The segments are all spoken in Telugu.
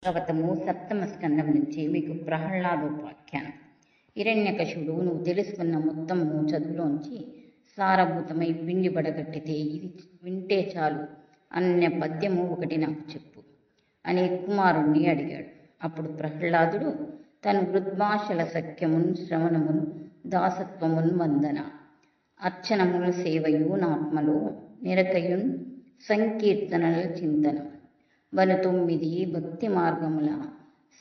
భాగవతము సప్తమ స్కందం నుంచి మీకు ప్రహ్లాదోపాఖ్యానం. హిరణ్యకశిపుడు నువ్వు తెలుసుకున్న మొత్తము చదువులోంచి సారభూతమై పిండి బడగట్టితే ఇది వింటే చాలు అన్న పద్యము ఒకటి నాకు చెప్పు అని కుమారుణ్ణి అడిగాడు. అప్పుడు ప్రహ్లాదుడు తను వృద్భాషల సఖ్యమున్ శ్రవణమున్ దాసత్వమున్ వందన అర్చనముల సేవయు నాత్మలో నిరతయున్ సంకీర్తనల చింతనం వను 9 భక్తి మార్గముల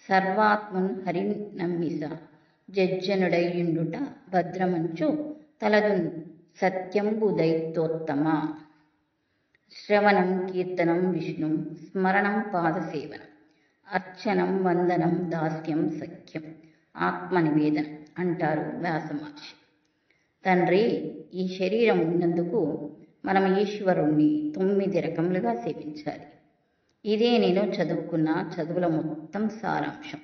సర్వాత్మన్ హరిన్ నమ్మిస జజ్జనుడయ్యుండుట భద్రమంచు తలదున్ సత్యంబు దైత్యోత్తమ శ్రవణం కీర్తనం విష్ణు స్మరణం పాదసేవనం అర్చనం వందనం దాస్యం సఖ్యం ఆత్మనివేదనం అంటారు వ్యాస మహర్షి. తండ్రి, ఈ శరీరం ఉన్నందుకు మనం ఈశ్వరుణ్ణి 9 రకములుగా సేవించాలి. ఇదే నేను చదువుకున్న చదువుల మొత్తం సారాంశం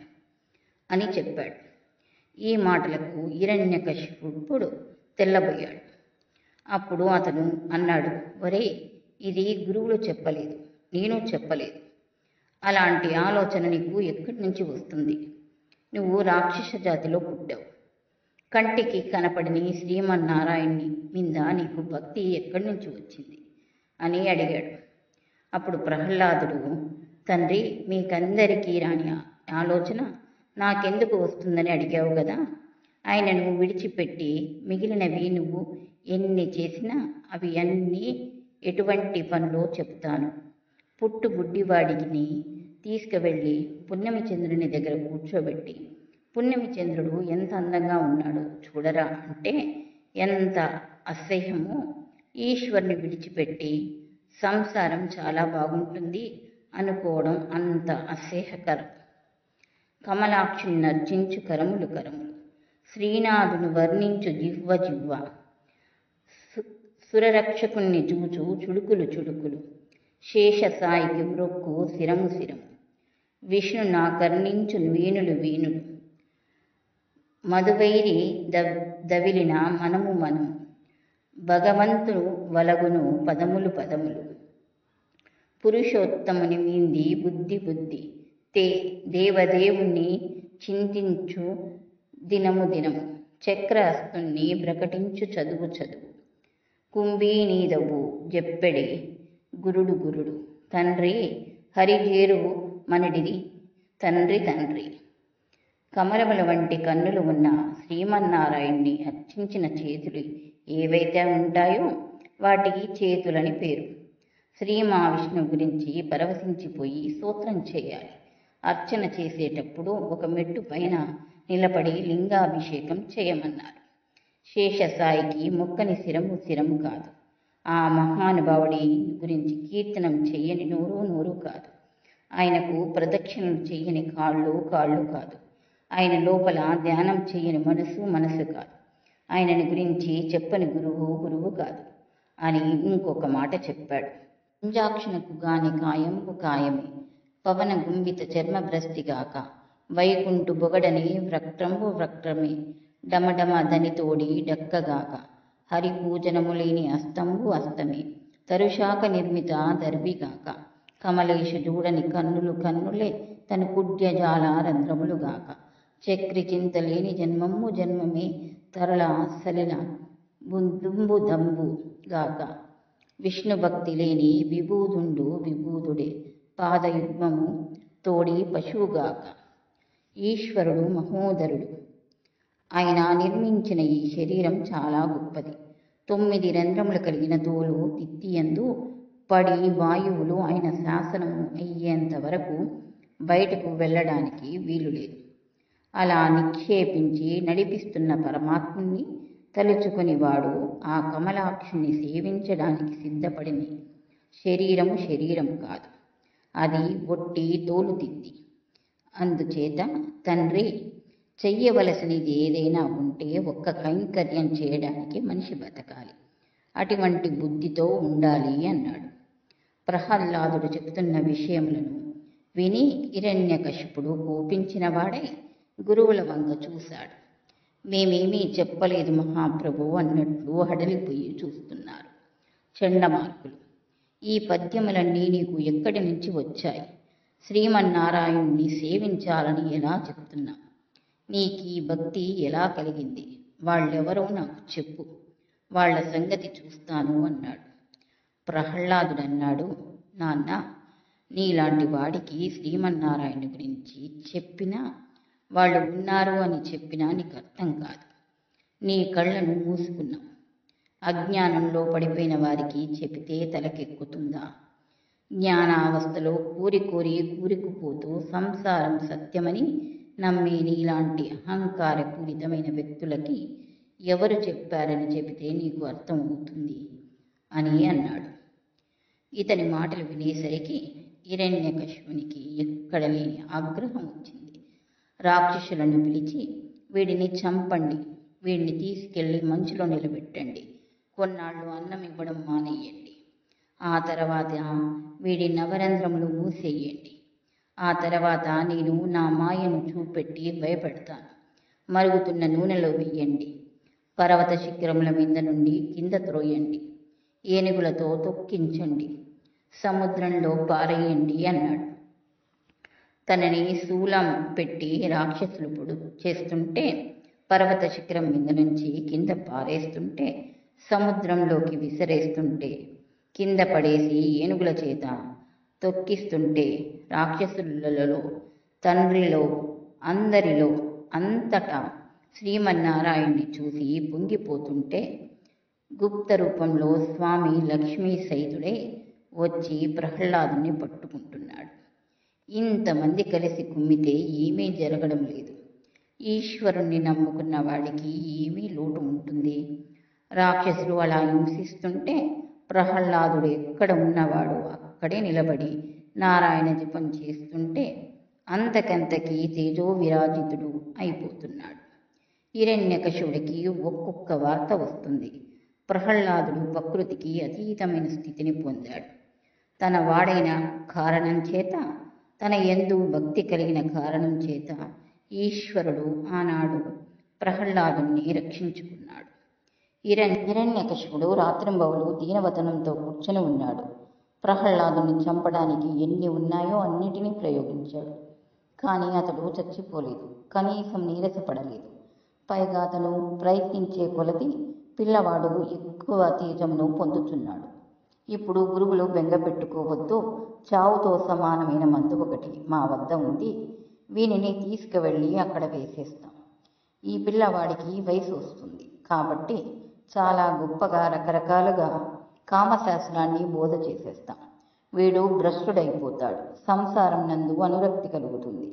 అని చెప్పాడు. ఈ మాటలకు హిరణ్యకశిపుడు తెల్లబోయాడు. అప్పుడు అతను అన్నాడు, ఒరే, ఇది గురువులు చెప్పలేదు, నేను చెప్పలేదు. అలాంటి ఆలోచన నీకు ఎక్కడి నుంచి వస్తుంది? నువ్వు రాక్షస జాతిలో పుట్టావు. కంటికి కనపడని శ్రీమన్నారాయణ్ణి మీద నీకు భక్తి ఎక్కడి నుంచి వచ్చింది అని అడిగాడు. అప్పుడు ప్రహ్లాదుడు, తండ్రి, మీకందరికీ రాని ఆలోచన నాకెందుకు వస్తుందని అడిగావు కదా. ఆయనను విడిచిపెట్టి మిగిలినవి నువ్వు ఎన్ని చేసినా అవి అన్నీ ఎటువంటి పనులో చెప్తాను. పుట్టు గుడ్డివాడిని తీసుకువెళ్ళి పున్నమి చంద్రుని దగ్గర కూర్చోబెట్టి, పున్నమి చంద్రుడు ఎంత అందంగా ఉన్నాడో చూడరా అంటే ఎంత అసహ్యమో, ఈశ్వరుని విడిచిపెట్టి సంసారం చాలా బాగుంటుంది అనుకోవడం అంత అసహ్యకరం. కమలాక్షుని నర్చించు కరములు కరములు, శ్రీనాథుని వర్ణించు జిహ్వ జిహ్వ, సురరక్షకుణ్ణి చూచు చుడుకులు చుడుకులు, శేషసాయికి మ్రొక్కు శిరము శిరము, విష్ణు నా కర్ణించు వీణులు వీణులు, మధువైరి దవిలిన మనము మనము, భగవంతుడు వలగును పదములు పదములు, పురుషోత్తముని మీంది బుద్ధి బుద్ధి, దేవదేవుణ్ణి చింతించు దినము దినము, చక్రహస్తుణ్ణి ప్రకటించు చదువు చదువు, కుంభీనీదవు జెప్పెడి గురుడు గురుడు, తండ్రి హరిజేరు మనడిది తండ్రి తండ్రి. కమలముల వంటి కన్నులు ఉన్న శ్రీమన్నారాయణ్ణి అర్చించిన చేతులు ఏవైతే ఉంటాయో వాటికి చేతులని పేరు. శ్రీ మహావిష్ణువు గురించి పరవశించిపోయి స్తోత్రం చేయాలి. అర్చన చేసేటప్పుడు ఒక మెట్టు పైన నిలబడి లింగాభిషేకం చేయమన్నారు. శేషసాయికి మొక్కని శిరము శిరము కాదు. ఆ మహానుభావుడి గురించి కీర్తనం చెయ్యని నోరు నోరు కాదు. ఆయనకు ప్రదక్షిణలు చెయ్యని కాళ్ళు కాళ్ళు కాదు. ఆయన లోపల ధ్యానం చెయ్యని మనసు మనసు కాదు. ఆయనని గురించి చెప్పని గురువు గురువు కాదు అని ఇంకొక మాట చెప్పాడు. పుంజాక్షునకు గాని కాయంబు కాయమే, పవన గుంబిత చర్మభ్రష్టిగాక, వైకుంఠు బొగడని వ్రక్త్రంబు వ్రక్త్రమే, డమడమ ధనితోడి డక్కగాక, హరి పూజనము లేని అస్తంబు అస్తమే, తరుశాక నిర్మిత దర్భిగాక, కమలేశు చూడని కన్నులు కన్నులే తను కుడ్యజాల రంధ్రములుగాక, చక్రి చింతలేని జన్మము జన్మమే, తరళ సలిల బుందుంబు దంబు గాక, విష్ణు భక్తి లేని విభూదుండు విభూదుడే, పాదయుగ్మము తోడి పశువుగాక. ఈశ్వరుడు మహోదరుడు. ఆయన నిర్మించిన ఈ శరీరం చాలా గొప్పది. 9 రంధ్రములు కలిగిన తోలు తిత్తియందు పడి వాయువులు ఆయన శాసనము అయ్యేంత వరకు బయటకు వెళ్ళడానికి వీలు లేదు. అలా నిక్షేపించి నడిపిస్తున్న పరమాత్ముని తలుచుకొని వాడు ఆ కమలాక్షుని సేవించడానికి సిద్ధపడిన శరీరము శరీరం కాదు, అది ఒట్టి తోలుతిత్తి. అందుచేత తండ్రి, చెయ్యవలసినది ఏదైనా ఉంటే ఒక్క కైంకర్యం చేయడానికి మనిషి బతకాలి. అటువంటి బుద్ధితో ఉండాలి అన్నాడు. ప్రహ్లాదుడు చెబుతున్న విషయములను విని హిరణ్యకశిపుడు కోపించిన వాడై గురువుల వంక చూశాడు. మేమేమీ చెప్పలేదు మహాప్రభు అన్నట్లు హడలిపోయి చూస్తున్నారు చండమార్కులు. ఈ పద్యములన్నీ నీకు ఎక్కడి నుంచి వచ్చాయి? శ్రీమన్నారాయణుని సేవించాలని ఎలా చెప్తున్నా? నీకీ భక్తి ఎలా కలిగింది? వాళ్ళెవరో నాకు చెప్పు, వాళ్ళ సంగతి చూస్తాను అన్నాడు. ప్రహ్లాదుడన్నాడు, నాన్న, నీలాంటి వాడికి శ్రీమన్నారాయణ గురించి చెప్పినా, వాళ్ళు ఉన్నారు అని చెప్పినా నీకు అర్థం కాదు. నీ కళ్ళను మూసుకున్నావు. అజ్ఞానంలో పడిపోయిన వారికి చెబితే తలకెక్కుతుందా? జ్ఞానావస్థలో కూరుకుపోతూ సంసారం సత్యమని నమ్మే నీలాంటి అహంకారపూరితమైన వ్యక్తులకి ఎవరు చెప్పారని చెబితే నీకు అర్థమవుతుంది అని అన్నాడు. ఇతని మాటలు వినేసరికి హిరణ్యకశిపునికి ఎక్కడ లేని ఆగ్రహం వచ్చింది. రాక్షసులను పిలిచి, వీడిని చంపండి, వీడిని తీసుకెళ్లి మంచులో నిలబెట్టండి, కొన్నాళ్ళు అన్నం ఇవ్వడం మానేయండి, ఆ తర్వాత వీడి నవరంధ్రములు మూసేయండి, ఆ తర్వాత నేను నా మాయను చూపెట్టి భయపెడతాను, మరుగుతున్న నూనెలో వెయ్యండి, పర్వత శిఖరముల మీద నుండి కింద త్రోయండి, ఏనుగులతో తొక్కించండి, సముద్రంలో పారేయండి అన్నాడు. తనని శూలం పెట్టి రాక్షసులు పొడు చేస్తుంటే, పర్వత శిఖరం మీద నుంచి కింద పారేస్తుంటే, సముద్రంలోకి విసిరేస్తుంటే, కింద పడేసి ఏనుగుల చేత తొక్కిస్తుంటే, రాక్షసులలో, తండ్రిలో, అందరిలో, అంతటా శ్రీమన్నారాయణ్ణి చూసి పొంగిపోతుంటే, గుప్త రూపంలో స్వామి లక్ష్మీ సహితుడై వచ్చి ప్రహ్లాదుని పట్టుకుంటున్నాడు. ఇంతమంది కలిసి కుమ్మితే ఏమీ జరగడం లేదు. ఈశ్వరుణ్ణి నమ్ముకున్న వాడికి ఏమీ లోటు ఉంటుంది? రాక్షసులు అలా హింసిస్తుంటే ప్రహ్లాదుడు ఎక్కడ ఉన్నవాడు అక్కడే నిలబడి నారాయణ జపం చేస్తుంటే అంతకంతకీ తేజో విరాజితుడు అయిపోతున్నాడు. హిరణ్యకశిపుడికి ఒక్కొక్క వార్త వస్తుంది. ప్రహ్లాదుడు ప్రకృతికి అతీతమైన స్థితిని పొందాడు. తన వాడైన కారణం చేత, తన యందు భక్తి కలిగిన కారణం చేత ఈశ్వరుడు ఆనాడు ప్రహ్లాదుని రక్షించుకున్నాడు. హిరణ్యకశిపుడు రాత్రింబవలు దీనవదనంతో కూర్చొని ఉన్నాడు. ప్రహ్లాదుని చంపడానికి ఎన్ని ఉన్నాయో అన్నిటినీ ప్రయోగించాడు. కానీ అతడు చచ్చిపోలేదు, కనీసం నీరసపడలేదు. పైగా అతను ప్రయత్నించే కొలది పిల్లవాడు ఎక్కువ తేజమును పొందుతున్నాడు. ఇప్పుడు గురువులు బెంగ పెట్టుకోవద్దు, చావుతో సమానమైన మందు ఒకటి మా వద్ద ఉంది, వీనిని తీసుకువెళ్ళి అక్కడ వేసేస్తాం. ఈ పిల్లవాడికి వయసు వస్తుంది కాబట్టి చాలా గొప్పగా రకరకాలుగా కామశాస్త్రాన్ని బోధ చేసేస్తాం. వీడు భ్రష్టుడైపోతాడు, సంసారం నందు అనురక్తి కలుగుతుంది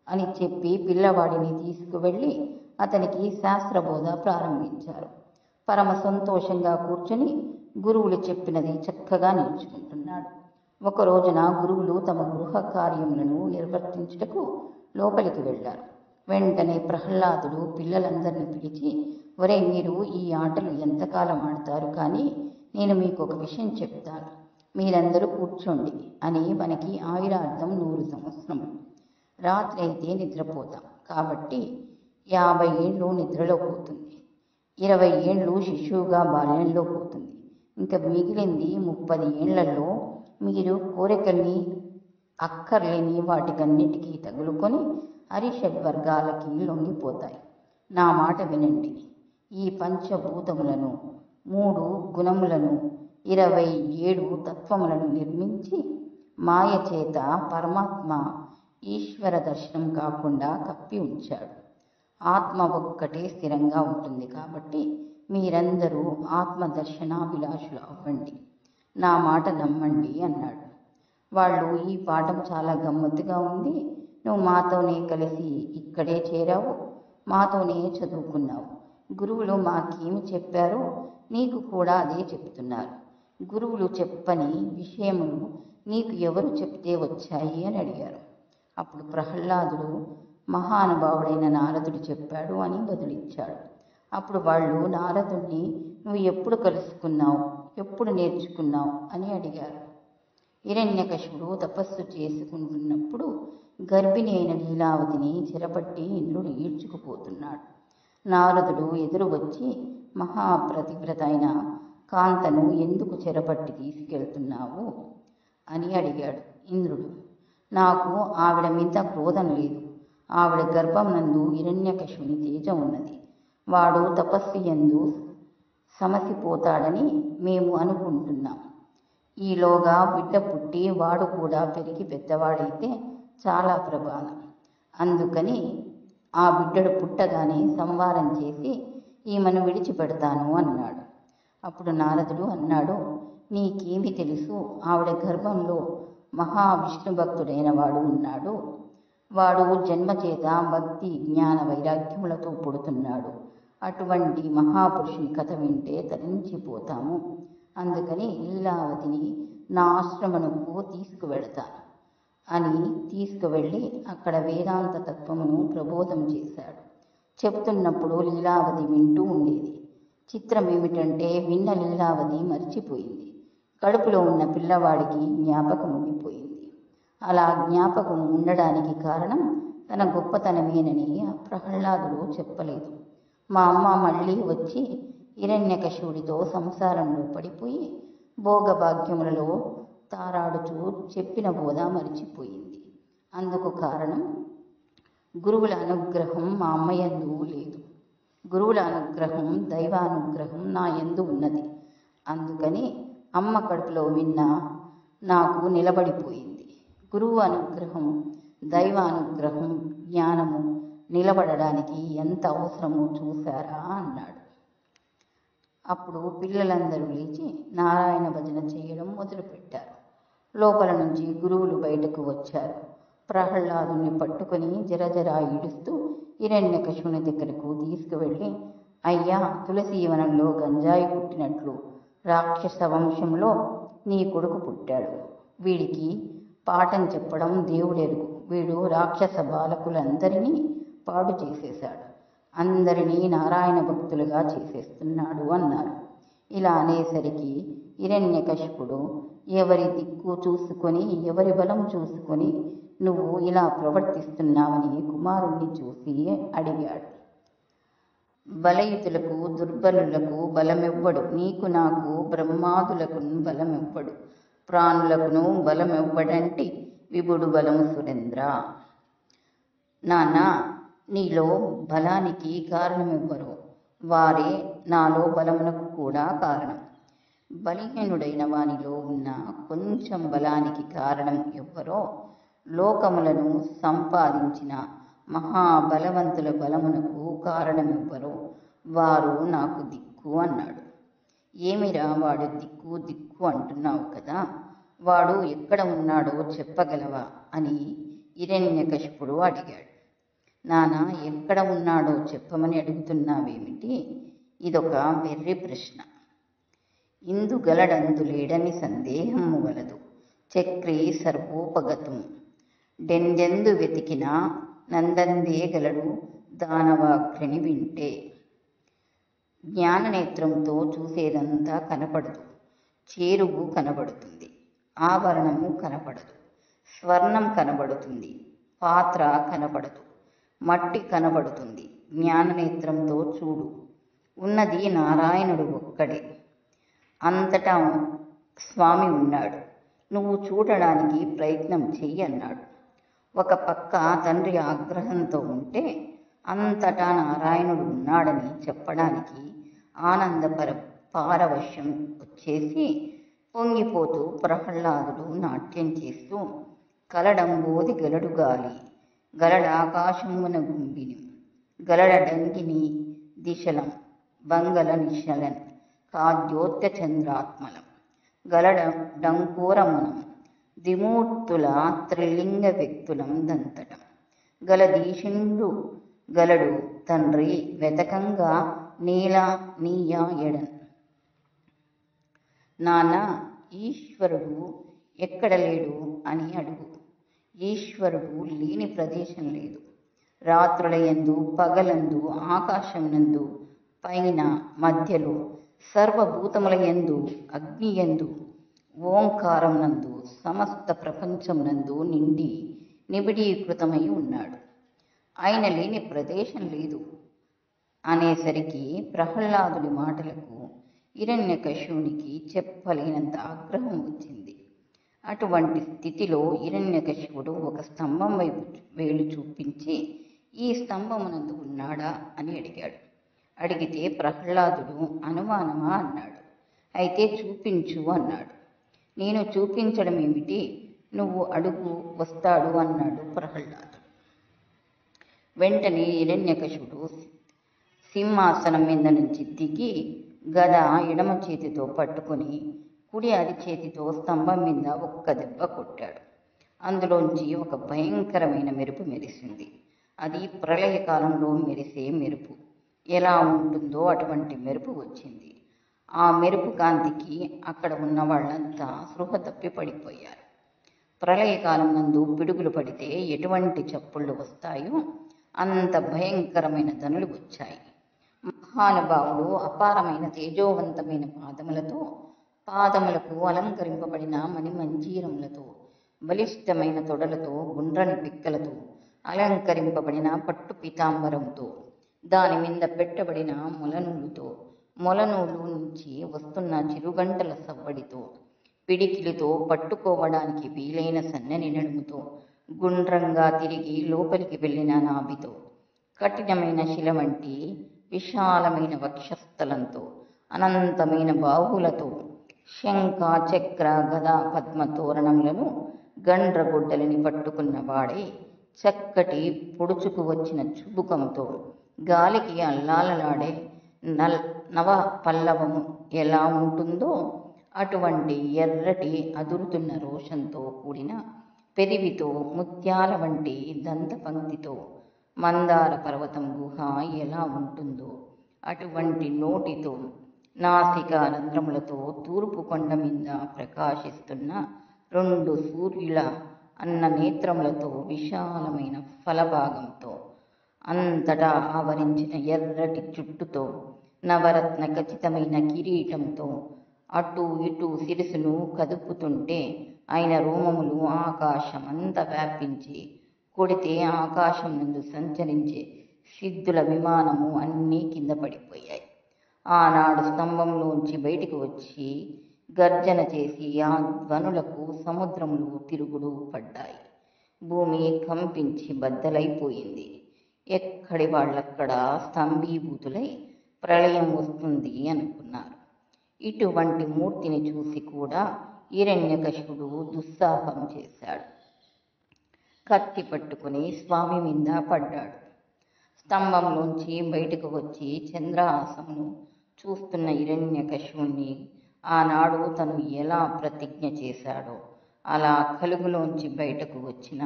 అని చెప్పి పిల్లవాడిని తీసుకువెళ్ళి అతనికి శాస్త్రబోధ ప్రారంభించారు. పరమ సంతోషంగా కూర్చుని గురువులు చెప్పినది చక్కగా నేర్చుకుంటున్నాడు. ఒక రోజున గురువులు తమ గృహ కార్యములను నిర్వర్తించుటకు లోపలికి వెళ్ళారు. వెంటనే ప్రహ్లాదుడు పిల్లలందరినీ పిలిచి, ఒరే, మీరు ఈ ఆటలు ఎంతకాలం ఆడతారు, కానీ నేను మీకు ఒక విషయం చెప్తాను, మీరందరూ కూర్చోండి అని. మనకి ఆయురార్థం 100 సంవత్సరములు. రాత్రి అయితే నిద్రపోతాం కాబట్టి 50 ఏళ్ళు నిద్రలో పోతుంది, 20 ఏళ్ళు శిశువుగా బాల్యంలో పోతుంది, ఇంకా మిగిలింది 30 ఏళ్లలో మీరు కోరికల్ని అక్కర్లేని వాటికన్నిటికీ తగులుకొని హరిషడ్వర్గాలకి లొంగిపోతాయి. నా మాట వినండి. ఈ పంచభూతములను, 3 గుణములను, 27 తత్వములను నిర్మించి మాయ చేత పరమాత్మ ఈశ్వర దర్శనం కాకుండా కప్పి ఉంచాడు. ఆత్మ ఒక్కటే స్థిరంగా ఉంటుంది కాబట్టి మీరందరూ ఆత్మదర్శనాభిలాషులు అవ్వండి, నా మాట నమ్మండి అన్నాడు. వాళ్ళు, ఈ పాఠం చాలా గమ్మత్తుగా ఉంది, నువ్వు మాతోనే కలిసి ఇక్కడే చేరావు, మాతోనే చదువుకున్నావు, గురువులు మాకేమి చెప్పారో నీకు కూడా అదే చెప్తున్నారు, గురువులు చెప్పని విషయములు నీకు ఎవరు చెప్తే వచ్చాయి అని అడిగారు. అప్పుడు ప్రహ్లాదుడు, మహానుభావుడైన నారదుడు చెప్పాడు అని బదులిచ్చాడు. అప్పుడు వాళ్ళు నారదుడిని, నువ్వు ఎప్పుడు కలుసుకున్నావు, ఎప్పుడు నేర్చుకున్నావు అని అడిగారు. హిరణ్యకశిపుడు తపస్సు చేసుకుంటున్నప్పుడు గర్భిణి అయిన లీలావతిని చెరపట్టి ఇంద్రుడు ఈడ్చుకుపోతున్నాడు. నారదుడు ఎదురు వచ్చి, మహాప్రతివ్రత అయిన కాంతను ఎందుకు చెరపట్టి తీసుకెళ్తున్నావు అని అడిగాడు. ఇంద్రుడు, నాకు ఆవిడ మీద క్రోధం లేదు. ఆవిడ గర్భం నందు హిరణ్యకశిపుని తేజం ఉన్నది. వాడు తపస్సు యందు సమసిపోతాడని మేము అనుకుంటున్నాం. ఈలోగా బిడ్డ పుట్టి వాడు కూడా పెరిగి పెద్దవాడైతే చాలా ప్రమాదం. అందుకని ఆ బిడ్డడు పుట్టగానే సంహారం చేసి ఈమెను విడిచిపెడతాను అన్నాడు. అప్పుడు నారదుడు అన్నాడు, నీకేమి తెలుసు? ఆవిడ గర్భంలో మహావిష్ణు భక్తుడైన వాడు ఉన్నాడు. వాడు జన్మచేత భక్తి జ్ఞాన వైరాగ్యములతో పుడుతున్నాడు. అటువంటి మహాపురుషుని కథ వింటే తరించిపోతాము. అందుకని లీలావతిని నా ఆశ్రమమునకు తీసుకువెళతాను అని తీసుకువెళ్ళి అక్కడ వేదాంత తత్వమును ప్రబోధం చేశాడు. చెప్తున్నప్పుడు లీలావతి వింటూ ఉండేది. చిత్రం ఏమిటంటే విన్న లీలావతి మర్చిపోయింది. కడుపులో ఉన్న పిల్లవాడికి జ్ఞాపకం ఉండిపోయింది. అలా జ్ఞాపకం ఉండడానికి కారణం తన గొప్పతనమేనని ప్రహ్లాదుడు చెప్పలేదు. మా అమ్మ మళ్ళీ వచ్చి హిరణ్యకశిపుడితో సంసారంలో పడిపోయి భోగభాగ్యములలో తారాడుచూ చెప్పిన బోధ మరిచిపోయింది. అందుకు కారణం గురువుల అనుగ్రహం మా అమ్మ యందు లేదు. గురువుల అనుగ్రహం దైవానుగ్రహం నా యందు ఉన్నది. అందుకని అమ్మ కడుపులో విన్న నాకు నిలబడిపోయింది. గురువు అనుగ్రహం దైవానుగ్రహం జ్ఞానము నిలబడడానికి ఎంత అవసరమో చూశారా అన్నాడు. అప్పుడు పిల్లలందరూ లేచి నారాయణ భజన చేయడం మొదలుపెట్టారు. లోపల నుంచి గురువులు బయటకు వచ్చారు. ప్రహ్లాదుని పట్టుకొని జరజరా ఈడుస్తూ హిరణ్యకశిపుని దగ్గరకు తీసుకువెళ్ళి, అయ్యా, తులసీవనంలో గంజాయి పుట్టినట్లు రాక్షస వంశంలో నీ కొడుకు పుట్టాడు. వీడికి పాఠం చెప్పడం దేవుడెరుగు. వీడు రాక్షస బాలకులందరినీ పాడు చేసేశాడు. అందరినీ నారాయణ భక్తులుగా చేసేస్తున్నాడు అన్నారు. ఇలా అనేసరికి హిరణ్యకశిపుడు ఎవరి దిక్కు చూసుకొని ఎవరి బలం చూసుకొని నువ్వు ఇలా ప్రవర్తిస్తున్నావని కుమారుణ్ణి చూసి అడిగాడు. బలయుతులకు దుర్బలులకు బలమివ్వడు. నీకు నాకు బ్రహ్మాదులకు బలమివ్వడు. ప్రాణులకును బలమివ్వడంటి విభుడు బలము సురేంద్ర. నాన్న, నీలో బలానికి కారణమెవ్వరో వారే నాలో బలమునకు కూడా కారణం. బలహీనుడైన వానిలో ఉన్న కొంచెం బలానికి కారణం ఎవ్వరో లోకములను సంపాదించిన మహాబలవంతుల బలమునకు కారణమెవ్వరో వారు నాకు దిక్కు అన్నాడు. ఏమిరా వాడు దిక్కు దిక్కు అంటున్నావు కదా, వాడు ఎక్కడ ఉన్నాడో చెప్పగలవా అని హిరణ్యకశిపుడు అడిగాడు. నాన్న, ఎక్కడ ఉన్నాడో చెప్పమని అడుగుతున్నావేమిటి? ఇదొక వెర్రి ప్రశ్న. ఇందుగలడందులేడని సందేహము వలదు. చక్రీ సర్వోపగతం డెందెందు వెతికినా నందందే గలడు దానవాగ్రని వింటే. జ్ఞాననేత్రంతో చూసేదంతా కనపడదు. చేరువు కనబడుతుంది, ఆభరణము కనపడదు, స్వర్ణం కనబడుతుంది, పాత్ర కనపడదు, మట్టి కనబడుతుంది. జ్ఞాననేత్రంతో చూడు, ఉన్నది నారాయణుడు ఒక్కడే. అంతటా స్వామి ఉన్నాడు. నువ్వు చూడడానికి ప్రయత్నం చెయ్యి అన్నాడు. ఒక పక్క తండ్రి ఆగ్రహంతో ఉంటే అంతటా నారాయణుడు ఉన్నాడని చెప్పడానికి పారవశ్యం వచ్చేసి పొంగిపోతూ ప్రహ్లాదుడు నాట్యం చేస్తూ, కలడంబోది గలడు గాలి గలడాకాశమున గుంబిని గలడంగిని దిశలం బంగళ నిశలన్ కాద్యోత్య చంద్రాత్మలం గలడ డంకోరమునం దిమూర్తుల త్రిలింగ వ్యక్తులం దంతటం గలదీశుండు గలడు తండ్రి వెతకంగా నీలా నీయా ఎడన్. నాన్న, ఈశ్వరుడు ఎక్కడ లేడు అని అడుగు. ఈశ్వరుడు లేని ప్రదేశం లేదు. రాత్రులయందు పగలందు ఆకాశమునందు పైన మధ్యలో సర్వభూతములయందు అగ్నియందు ఓంకారమునందు సమస్త ప్రపంచమునందు నిండి నిబిడీకృతమై ఉన్నాడు. ఆయన లేని ప్రదేశం లేదు అనేసరికి ప్రహ్లాదుడి మాటలకు హిరణ్యకశిపునికి చెప్పలేనంత ఆగ్రహం వచ్చింది. అటువంటి స్థితిలో హిరణ్యకశిపుడు ఒక స్తంభం వైపు వేలు చూపించి, ఈ స్తంభమునందు ఉన్నాడా అని అడిగాడు. అడిగితే ప్రహ్లాదుడు అనుమానమా అన్నాడు. అయితే చూపించు అన్నాడు. నేను చూపించడం ఏమిటి, నువ్వు అడుగు వస్తాడు అన్నాడు ప్రహ్లాదుడు. వెంటనే హిరణ్యకశిపుడు సింహాసనం మీద నుంచి దిగి గద ఎడమ చేతితో పట్టుకుని కుడి అరిచేతితో స్తంభం మీద ఒక్క దెబ్బ కొట్టాడు. అందులోంచి ఒక భయంకరమైన మెరుపు మెరిసింది. అది ప్రళయకాలంలో మెరిసే మెరుపు. ఎలా ఉంటుందో అటువంటి మెరుపు వచ్చింది. ఆ మెరుపు కాంతికి అక్కడ ఉన్న వాళ్ళంతా స్పృహ తప్పి పడిపోయారు. ప్రళయకాలం నందు పిడుగులు పడితే ఎటువంటి చప్పుళ్ళు వస్తాయో అంత భయంకరమైన ధనులు వచ్చాయి. మహానుభావుడు అపారమైన తేజోవంతమైన పాదములకు అలంకరింపబడిన మణిమంజీరములతో, బలిష్టమైన తొడలతో, గుండ్రని పిక్కలతో అలంకరింపబడిన పట్టు పీతాంబరంతో, దాని మీద పెట్టబడిన మొలనూలు నుంచి వస్తున్న చిరుగంటల సవ్వడితో, పిడికిలితో పట్టుకోవడానికి వీలైన సన్నని నడుముతో, గుండ్రంగా తిరిగి లోపలికి వెళ్ళిన నాభితో, కఠినమైన శిల వంటి విశాలమైన వక్షస్థలంతో, అనంతమైన బాహువులతో, శంఖ చక్ర గద పద్మ తోరణములను గండ్రగొడ్డలిని పట్టుకున్న వాడై, చక్కటి పొడుచుకు వచ్చిన చుబుకంతో, గాలికి అల్లాలలాడే నవ పల్లవము ఎలా ఉంటుందో అటువంటి ఎర్రటి అదురుతున్న రోషంతో కూడిన పెరివితో, ముత్యాల వంటి దంతపంక్తితో, మందార పర్వతం గుహ ఎలా ఉంటుందో అటువంటి నోటితో, నాసికా రంధ్రములతో, తూర్పు కొండ మీద ప్రకాశిస్తున్న 2 సూర్యుల అన్న నేత్రములతో, విశాలమైన ఫలభాగంతో, అంతటా ఆవరించిన ఎర్రటి జుట్టుతో, నవరత్న ఖచ్చితమైన కిరీటంతో, అటు ఇటు శిరసును కదుపుతుంటే ఆయన రోమములు ఆకాశమంతా వ్యాపించి కొడితే ఆకాశం నందు సంచరించే సిద్ధుల విమానము అన్నీ కింద పడిపోయాయి. ఆనాడు స్తంభంలోంచి బయటికి వచ్చి గర్జన చేసి ఆ ధ్వనులకు సముద్రములు తిరుగుడు పడ్డాయి. భూమి కంపించి బద్దలైపోయింది. ఎక్కడి వాళ్ళక్కడ స్తంభీభూతులై ప్రళయం వస్తుంది అనుకున్నారు. ఇటువంటి మూర్తిని చూసి కూడా హిరణ్యకశిపుడు దుస్సాహం చేశాడు. కత్తి పట్టుకుని స్వామి మీద పడ్డాడు. స్తంభంలోంచి బయటకు వచ్చి చంద్రహాసమును చూస్తున్న హిరణ్యకశిపుణ్ణి ఆనాడు తను ఎలా ప్రతిజ్ఞ చేశాడో అలా కలుగులోంచి బయటకు వచ్చిన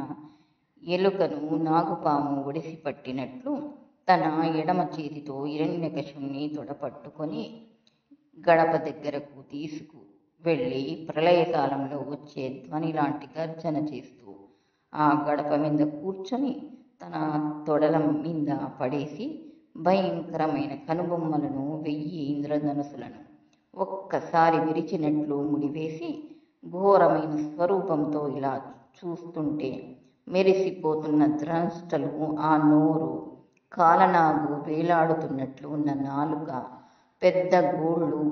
ఎలుకను నాగుపాము ఒడిసి పట్టినట్లు తన ఎడమ చేతితో హిరణ్యకశిపుణ్ణి తొడపట్టుకొని గడప దగ్గరకు తీసుకు వెళ్ళి ప్రళయకాలంలో వచ్చే ధ్వని లాంటి గర్జన చేస్తూ ఆ గడప మీద కూర్చొని తన తొడల మీద పడేసి భయంకరమైన కనుబొమ్మలను 1000 ఇంద్రధనుసులను ఒక్కసారి విరిచినట్లు ముడివేసి ఘోరమైన స్వరూపంతో ఇలా చూస్తుంటే మెరిసిపోతున్న ద్రాష్టలు, ఆ నోరు, కాలనాగు వేలాడుతున్నట్లు ఉన్న నాలుక, పెద్ద గోళ్ళు,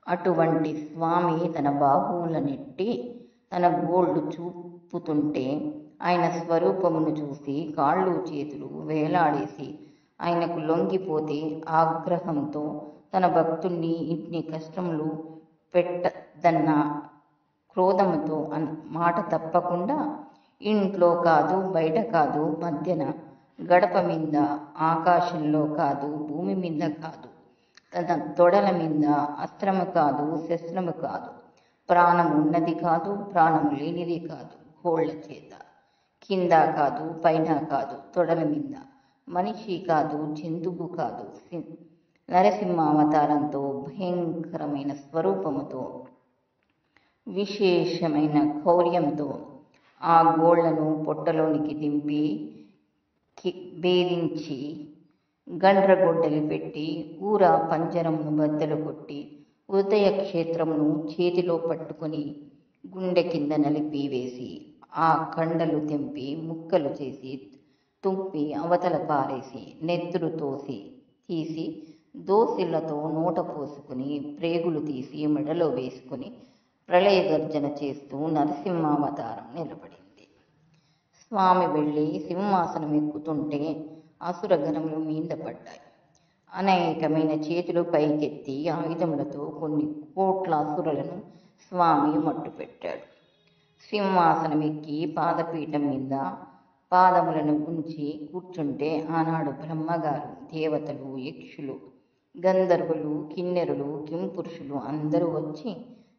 అటువంటి స్వామి తన బాహువులనెట్టి తన గోళ్ళు చూపుతుంటే ఆయన స్వరూపమును చూసి కాళ్ళు చేతులు వేలాడేసి ఆయనకు లొంగిపోతే ఆగ్రహంతో తన భక్తుణ్ణి ఇన్ని కష్టములు పెట్టదన్న క్రోధముతో మాట తప్పకుండా ఇంట్లో కాదు, బయట కాదు, మధ్యన గడప మీద, ఆకాశంలో కాదు, భూమి మీద కాదు, తన తొడల మీద అస్త్రము కాదు, శస్త్రము కాదు, ప్రాణము ఉన్నది కాదు, ప్రాణము లేనిది కాదు, గోళ్ల చేత కింద కాదు, పైన కాదు, తొడల మీద మనిషి కాదు, జంతువు కాదు, నరసింహావతారంతో, భయంకరమైన స్వరూపముతో, విశేషమైన శౌర్యంతో ఆ గోళ్లను పొట్టలోనికి దింపి భేదించి గండ్రగొడ్డలి పెట్టి ఊర పంజరమును బద్దలు కొట్టి హృదయ క్షేత్రమును చేతిలో పట్టుకొని గుండె కింద నలిపి వేసి ఆ కండలు తెంపి ముక్కలు చేసి తుంపి అవతల పారేసి నెత్తురు తీసి దోసిళ్లతో నోట పోసుకుని ప్రేగులు తీసి మెడలో వేసుకుని ప్రళయ గర్జన చేస్తూ నరసింహావతారం నిలబడింది. స్వామి వెళ్ళి సింహాసనం ఎక్కుతుంటే అసురగణములు మీద పడ్డాయి. అనేకమైన చేతులు పైకెత్తి ఆయుధములతో కొన్ని కోట్ల అసురులను స్వామి మట్టుపెట్టాడు. సింహాసనం ఎక్కి పాదపీఠం మీద పాదములను ఉంచి కూర్చుంటే ఆనాడు బ్రహ్మగారు, దేవతలు, యక్షులు, గంధర్వులు, కిన్నెరులు, కింపురుషులు అందరూ వచ్చి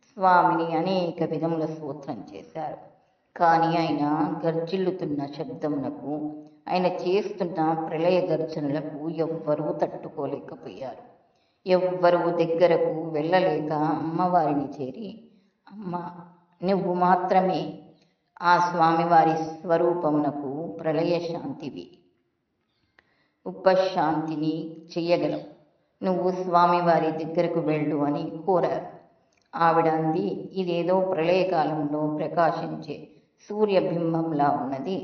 స్వామిని అనేక విధముల స్తోత్రం చేశారు. కానీ ఆయన గర్జిల్లుతున్న శబ్దమునకు, ఆయన చేస్తున్న ప్రళయ గర్జనలకు ఎవ్వరూ తట్టుకోలేకపోయారు. ఎవ్వరూ దగ్గరకు వెళ్ళలేక అమ్మవారిని చేరి, అమ్మ, నువ్వు మాత్రమే ఆ స్వామివారి స్వరూపమునకు ప్రళయ శాంతివి, ఉపశాంతిని చెయ్యగలవు, నువ్వు స్వామివారి దగ్గరకు వెళ్ళు అని కోరారు. ఆవిడ అంది, ఇదేదో ప్రళయకాలంలో ప్రకాశించే సూర్యబింబంలా ఉన్నది,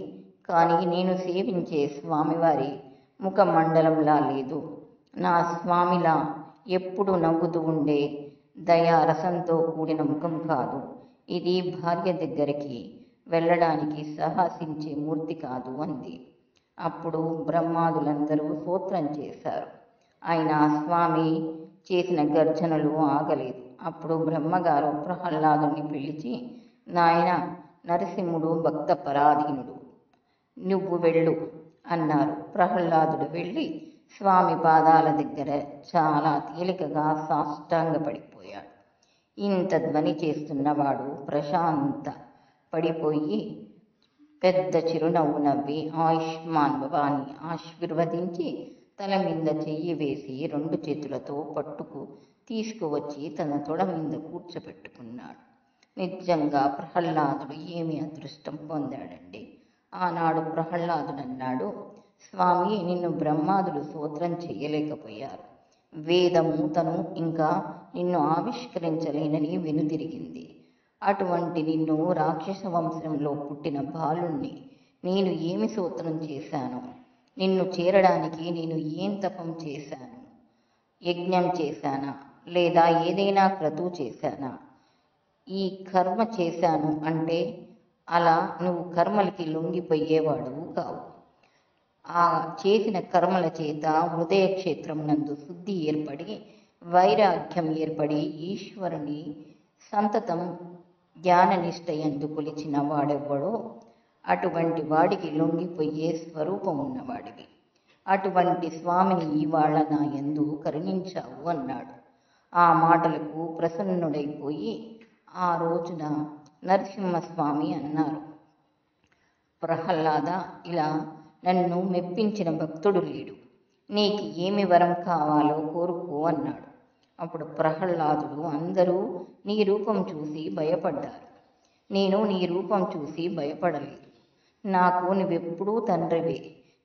కానీ నేను సేవించే స్వామివారి ముఖమండలంలా లేదు. నా స్వామిలా ఎప్పుడు నవ్వుతూ ఉండే దయారసంతో కూడిన ముఖం కాదు. ఇది భార్య దగ్గరికి వెళ్ళడానికి సాహసించే మూర్తి కాదు అంది. అప్పుడు బ్రహ్మాదులందరూ స్తోత్రం చేశారు. ఆయన స్వామి చేసిన గర్జనలు ఆగలేదు. అప్పుడు బ్రహ్మగారు ప్రహ్లాదుని పిలిచి, నాయన నరసింహుడు భక్త పరాధీనుడు, నువ్వు వెళ్ళు అన్నారు. ప్రహ్లాదుడు వెళ్ళి స్వామి పాదాల దగ్గర చాలా తేలికగా సాష్టాంగపడిపోయాడు. ఇంత ధ్వని చేస్తున్నవాడు ప్రశాంత పడిపోయి పెద్ద చిరునవ్వు నవ్వి ఆయుష్మాన్ భవాని ఆశీర్వదించి తల మీద చెయ్యి వేసి 2 చేతులతో పట్టుకు తీసుకువచ్చి తన తొడ మీద కూర్చోబెట్టుకున్నాడు. నిజంగా ప్రహ్లాదుడు ఏమి అదృష్టం పొందాడండి. ఆనాడు ప్రహ్లాదుడన్నాడు, స్వామి, నిన్ను బ్రహ్మాదులు స్తోత్రం చేయలేకపోయారు. వేదము తను ఇంకా నిన్ను ఆవిష్కరించలేనని వెనుదిరిగింది. అటువంటి నిన్ను రాక్షస వంశంలో పుట్టిన బాలుణ్ణి నేను ఏమి స్తోత్రం చేశాను? నిన్ను చేరడానికి నేను ఏం తపం చేశాను? యజ్ఞం చేశానా, లేదా ఏదైనా క్రతువు చేశానా? ఈ కర్మ చేశాను అంటే అలా నువ్వు కర్మలకి లొంగిపోయేవాడువు కావు. ఆ చేసిన కర్మల చేత హృదయ క్షేత్రం నందు శుద్ధి ఏర్పడి వైరాగ్యం ఏర్పడి ఈశ్వరుని సంతతం జ్ఞాననిష్టయందు కొలిచిన వాడెవ్వడో అటువంటి వాడికి లొంగిపోయే స్వరూపం ఉన్నవాడివి. అటువంటి స్వామిని ఇవాళ నా యందు కరుణించావు అన్నాడు. ఆ మాటలకు ప్రసన్నుడైపోయి ఆ రోజున నరసింహస్వామి అన్నారు, ప్రహ్లాద, ఇలా నన్ను మెప్పించిన భక్తుడు లేడు. నీకు ఏమి వరం కావాలో కోరుకో అన్నాడు. అప్పుడు ప్రహ్లాదుడు, అందరూ నీ రూపం చూసి భయపడ్డారు. నేను నీ రూపం చూసి భయపడలేదు. నాకు నువ్వెప్పుడూ తండ్రివే.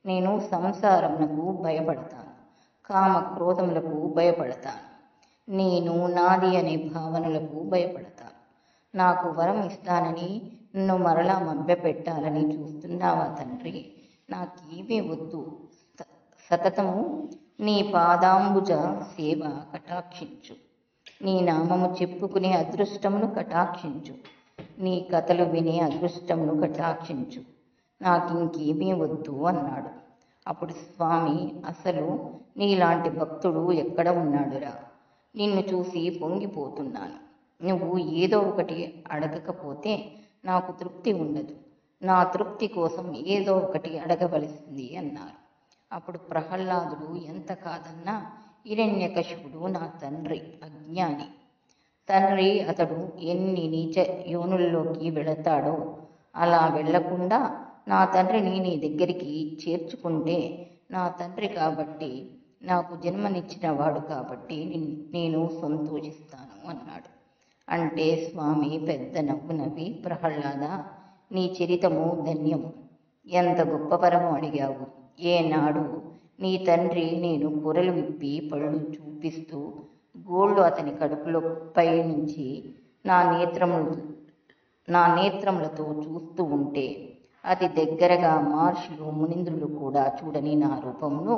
నేను సంసారమునకు భయపడతాను, కామ క్రోధములకు భయపడతాను, నేను నాది అనే భావనలకు భయపడతాను. నాకు వరం ఇస్తానని నన్ను మరలా మభ్యపెట్టాలని చూస్తున్నావా తండ్రి? నాకేమీ వద్దు. సతతము నీ పాదాంబుజ సేవ కటాక్షించు, నీ నామము చెప్పుకునే అదృష్టమును కటాక్షించు, నీ కథలు వినే అదృష్టమును కటాక్షించు, నాకింకేమీ వద్దు అన్నాడు. అప్పుడు స్వామి, అసలు నీలాంటి భక్తుడు ఎక్కడ ఉన్నాడురా? నిన్ను చూసి పొంగిపోతున్నాను. నువ్వు ఏదో ఒకటి అడగకపోతే నాకు తృప్తి ఉండదు. నా తృప్తి కోసం ఏదో ఒకటి అడగవలసింది అన్నారు. అప్పుడు ప్రహ్లాదుడు ఎంత కాదన్నా, హిరణ్యకశిపుడు నా తండ్రి, అజ్ఞాని తండ్రి. అతడు ఎన్ని నీచ యోనుల్లోకి వెళతాడో అలా వెళ్లకుండా నా తండ్రిని నీ దగ్గరికి చేర్చుకుంటే, నా తండ్రి కాబట్టి, నాకు జన్మనిచ్చిన వాడు కాబట్టి నేను సంతోషిస్తాను అన్నాడు. అంటే స్వామి పెద్ద నవ్వు నవ్వి, ప్రహ్లాద, నీ చరితము ధన్యము. ఎంత గొప్ప వరము అడిగావు. ఏనాడు నీ తండ్రి నేను పొరలు విప్పి పళ్ళు చూపిస్తూ గోళ్ళు అతని కడుపులో పై నుంచి నా నేత్రములతో చూస్తూ ఉంటే అతి దగ్గరగా మహర్షులు మునీంద్రులు కూడా చూడని నా రూపమును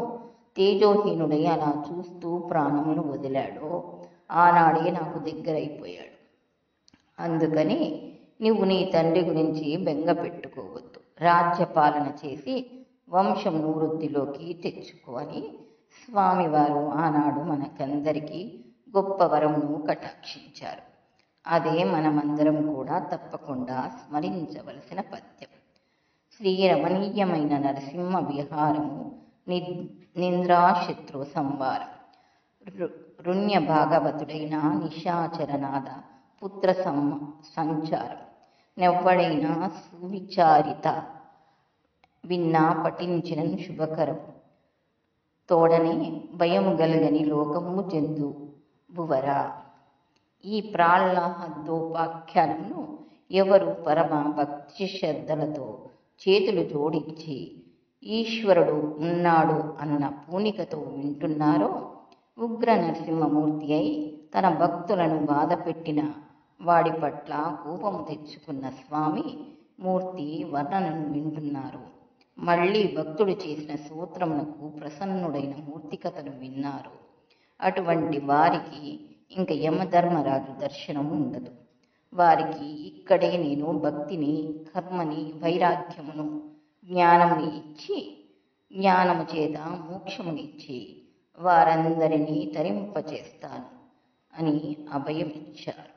తేజోహీనుడై అలా చూస్తూ ప్రాణమును వదిలాడో ఆనాడే నాకు దగ్గరైపోయాడు. అందుకని నువ్వు నీ తండ్రి గురించి బెంగ పెట్టుకోవద్దు. రాజ్యపాలన చేసి వంశం వృద్ధిలోకి తెచ్చుకో అని స్వామివారు ఆనాడు మనకందరికీ గొప్ప వరమును కటాక్షించారు. అదే మనమందరం కూడా తప్పకుండా స్మరించవలసిన పద్యం. శ్రీరమణీయమైన నరసింహ విహారము, నింద్రాశత్రు సంవారం, రుణ్య భాగవతుడైన నిశాచరనాథ పుత్ర సంచారం, నెవ్వడైన సువిచారిత విన్నా పఠించిన శుభకరం, తోడనే భయము గలగని లోకము జంతు భువరా. ఈ ప్రాహ్లాదోపాఖ్యానమును ఎవరు పరమ భక్తి శ్రద్ధలతో చేతులు జోడించి ఈశ్వరుడు ఉన్నాడు అన్న పూనికతో వింటున్నారో, ఉగ్ర నరసింహమూర్తి అయి తన భక్తులను బాధపెట్టిన వాడి పట్ల కోపము తెచ్చుకున్న స్వామి మూర్తి వర్ణనను వింటున్నారు. మళ్ళీ భక్తుడు చేసిన సూత్రమునకు ప్రసన్నుడైన మూర్తి కథను విన్నారు. అటువంటి వారికి ఇంక యమధర్మరాజు దర్శనము ఉండదు. వారికి ఇక్కడే నేను భక్తిని, కర్మని, వైరాగ్యమును, జ్ఞానముని ఇచ్చి, జ్ఞానము చేత మోక్షమునిచ్చి వారందరినీ తరింపచేస్తాను అని అభయమిచ్చారు.